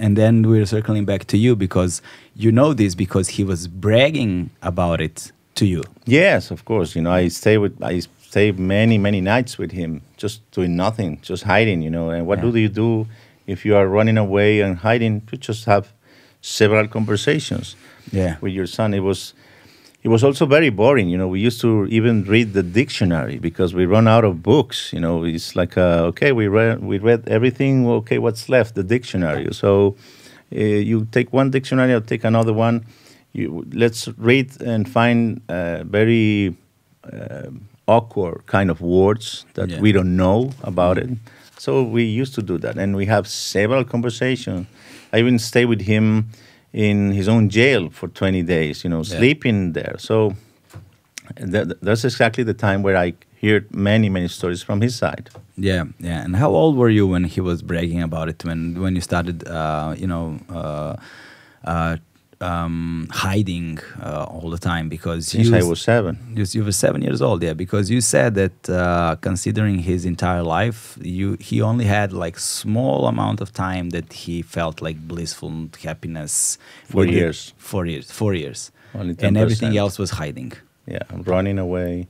and then we're circling back to you because you know this because he was bragging about it to you. Yes, of course. I stayed many nights with him, just doing nothing, just hiding. And what do you do if you are running away and hiding? You just have several conversations with your son. It was also very boring. We used to even read the dictionary because we run out of books. It's like, okay, we read everything. Okay, what's left? The dictionary. So you take one dictionary, I'll take another one. Let's read and find very awkward kind of words that we don't know about it. So we used to do that, and we have several conversations. I even stay with him in his own jail for 20 days, sleeping there. So that's exactly the time where I heard many stories from his side. Yeah. And how old were you when he was bragging about it? When you started, hiding all the time? Because since I was 7. You were 7 years old, because you said that considering his entire life, he only had like small amount of time that he felt like blissful happiness. 4 years. 4 years. 4 years. Only 10%. And everything else was hiding. Yeah, running away,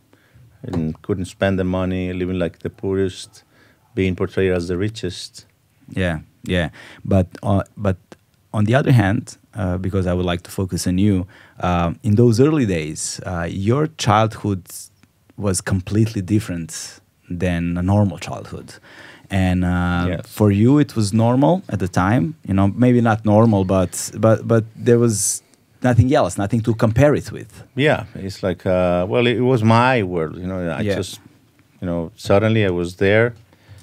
and couldn't spend the money, living like the poorest, being portrayed as the richest. Yeah. But on the other hand, because I would like to focus on you, in those early days, your childhood was completely different than a normal childhood. And for you, it was normal at the time. Maybe not normal, but there was nothing else, nothing to compare it with. Yeah, it's like, it was my world. I just, suddenly I was there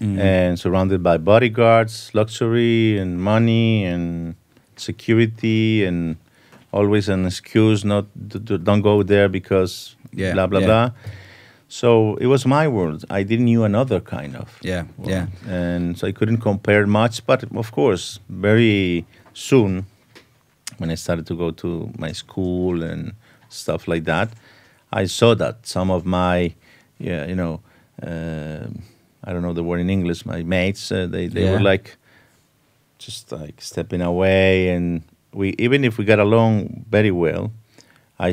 and surrounded by bodyguards, luxury and money and security, and always an excuse not don't go there because blah blah blah. So it was my world. I didn't knew another kind of world. And so I couldn't compare much. But of course, very soon, when I started to go to my school and stuff like that, I saw that some of my I don't know the word in English. My mates, they were like, just like stepping away, and even if we got along very well, I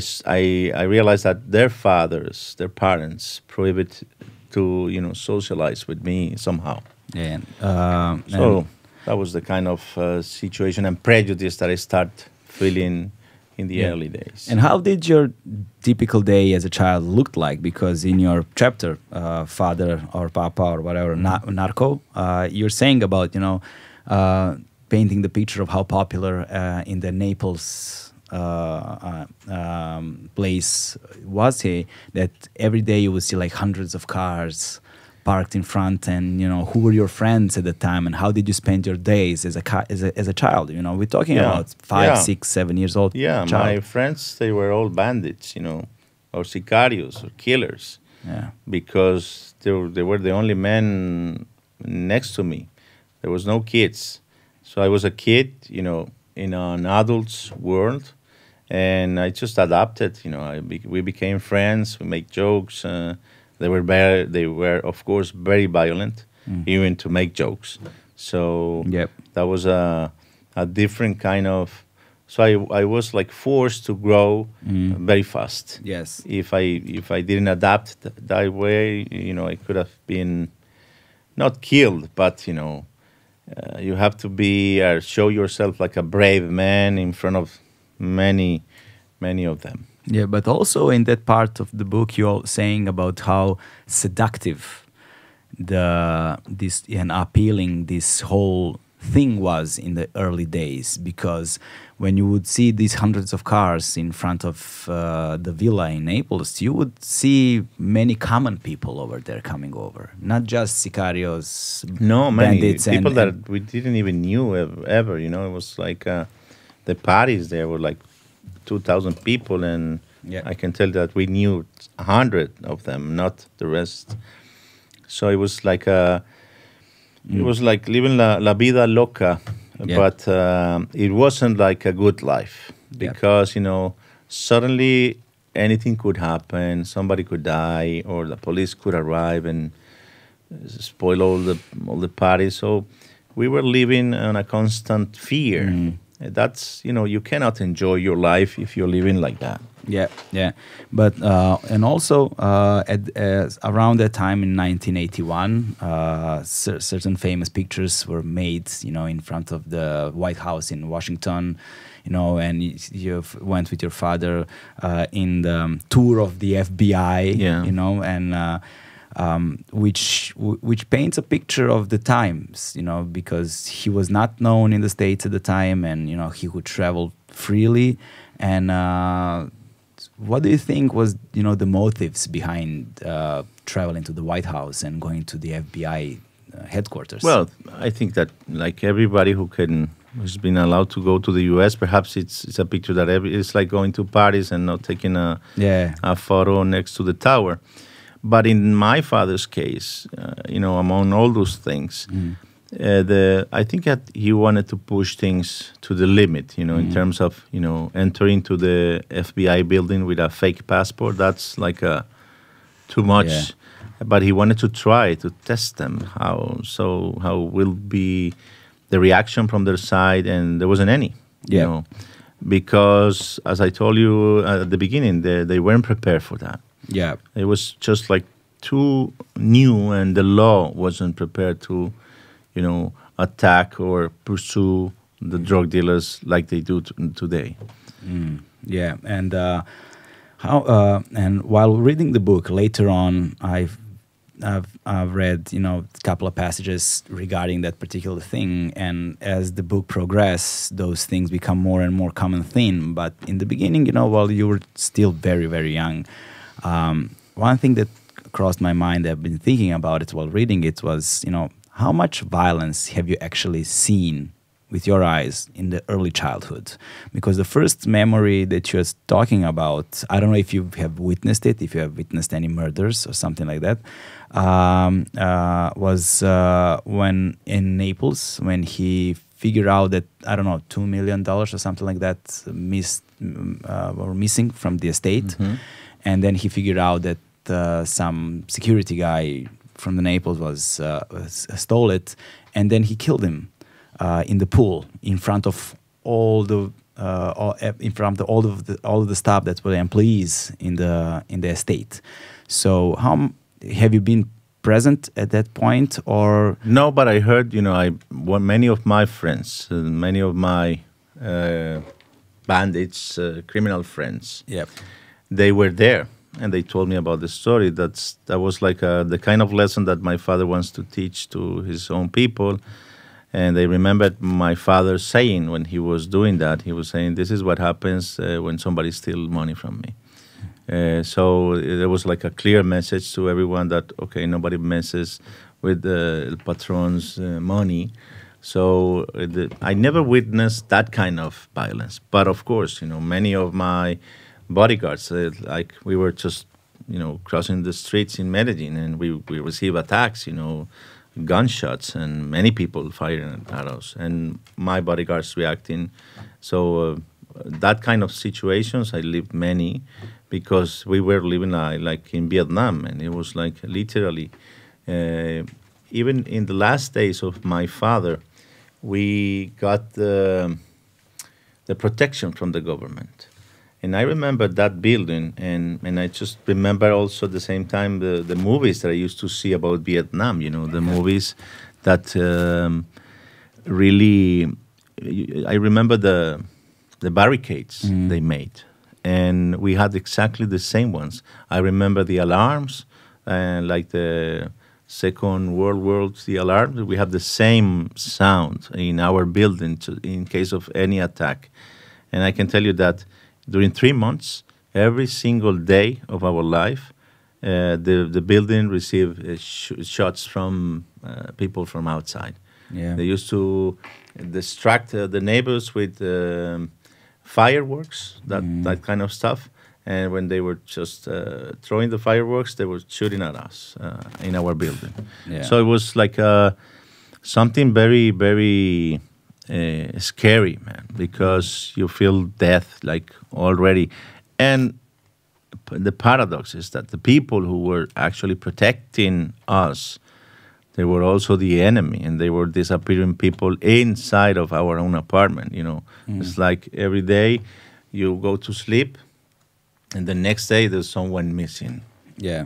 realized that their fathers, their parents, prohibit to socialize with me somehow. So that was the kind of situation and prejudice that I start feeling in the early days. And how did your typical day as a child look like? Because in your chapter, Father or Papa or whatever, Narco, you're saying about painting the picture of how popular in the Naples place was he, that every day you would see like hundreds of cars parked in front, and who were your friends at the time, and how did you spend your days as a child? We're talking about 5, 6, 7 years old. Yeah, child. My friends, they were all bandits, or sicarios or killers. Yeah, because they were the only men next to me. There was no kids. So I was a kid, in an adult's world, and I just adapted. We became friends. We make jokes. They were of course very violent, even to make jokes. So that was a different kind of. So I was like forced to grow very fast. Yes. If I didn't adapt that way, I could have been not killed, but you have to be show yourself like a brave man in front of many of them. Yeah, but also in that part of the book, you're saying about how seductive and appealing this whole thing was in the early days, because when you would see these hundreds of cars in front of the villa in Naples, you would see many common people over there coming over, not just sicarios, bandits, many people that we didn't even knew ever. It was like the parties there were like 2,000 people, and I can tell that we knew 100 of them, not the rest. So it was like living la vida loca, but it wasn't like a good life, because suddenly anything could happen. Somebody could die, or the police could arrive and spoil all the parties. So we were living on a constant fear. That's, you cannot enjoy your life if you're living like that. Yeah, yeah, but and also around that time in 1981, certain famous pictures were made, in front of the White House in Washington, and you went with your father in the tour of the FBI, and which paints a picture of the times, because he was not known in the States at the time, and he could travel freely, and. What do you think was, the motives behind traveling to the White House and going to the FBI headquarters? Well, I think that like everybody who's been allowed to go to the U.S., perhaps it's a picture that it's like going to Paris and not taking a photo next to the tower. But in my father's case, among all those things, I think that he wanted to push things to the limit, in terms of, entering to the FBI building with a fake passport. That's like too much. Yeah. But he wanted to try to test them. How will be the reaction from their side? And there wasn't any, because as I told you at the beginning, they weren't prepared for that. Yeah. It was just like too new, and the law wasn't prepared to attack or pursue the drug dealers like they do today. Yeah, and and while reading the book later on, I've read a couple of passages regarding that particular thing, and as the book progresses, those things become more and more common thing. But in the beginning, while you were still very, very young, one thing that crossed my mind, I've been thinking about it while reading it, was how much violence have you actually seen with your eyes in the early childhood? Because the first memory that you're talking about, I don't know if you have witnessed it, if you have witnessed any murders or something like that, was when in Naples, when he figured out that, I don't know, $2 million or something like that were missing from the estate. And then he figured out that some security guy from the Naples stole it, and then he killed him in the pool in front of all of the staff that were employees in the estate. So, how have you been present at that point, or no? But I heard, many of my friends, many of my bandits, criminal friends, they were there. And they told me about the story. That was like the kind of lesson that my father wants to teach to his own people. And they remembered my father saying when he was doing that, he was saying, this is what happens when somebody steals money from me. So there was like a clear message to everyone that, okay, nobody messes with the patron's money. So I never witnessed that kind of violence. But of course, many of my bodyguards, like we were just, crossing the streets in Medellin, and we receive attacks, gunshots, and many people firing at us, and my bodyguards reacting. So that kind of situations, I lived many, because we were living like in Vietnam, and it was like literally, even in the last days of my father, we got the protection from the government. And I remember that building, and I just remember also at the same time the movies that I used to see about Vietnam, the movies that really, I remember the barricades they made, and we had exactly the same ones. I remember the alarms, like the Second World War, the alarms, we have the same sound in our building in case of any attack. And I can tell you that during 3 months, every single day of our life, the building received shots from people from outside. Yeah. They used to distract the neighbors with fireworks, that kind of stuff. And when they were just throwing the fireworks, they were shooting at us in our building. Yeah. So it was like something very, very scary, man, because you feel death like already. And the paradox is that the people who were actually protecting us, they were also the enemy, and they were disappearing people inside of our own apartment. It's like every day you go to sleep, and the next day there's someone missing. Yeah,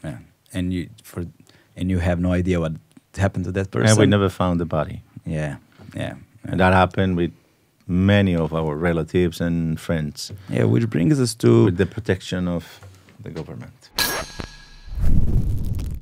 yeah, and you have no idea what happened to that person. And we never found the body. Yeah, yeah. And that happened with many of our relatives and friends. Yeah, which brings us to with the protection of the government.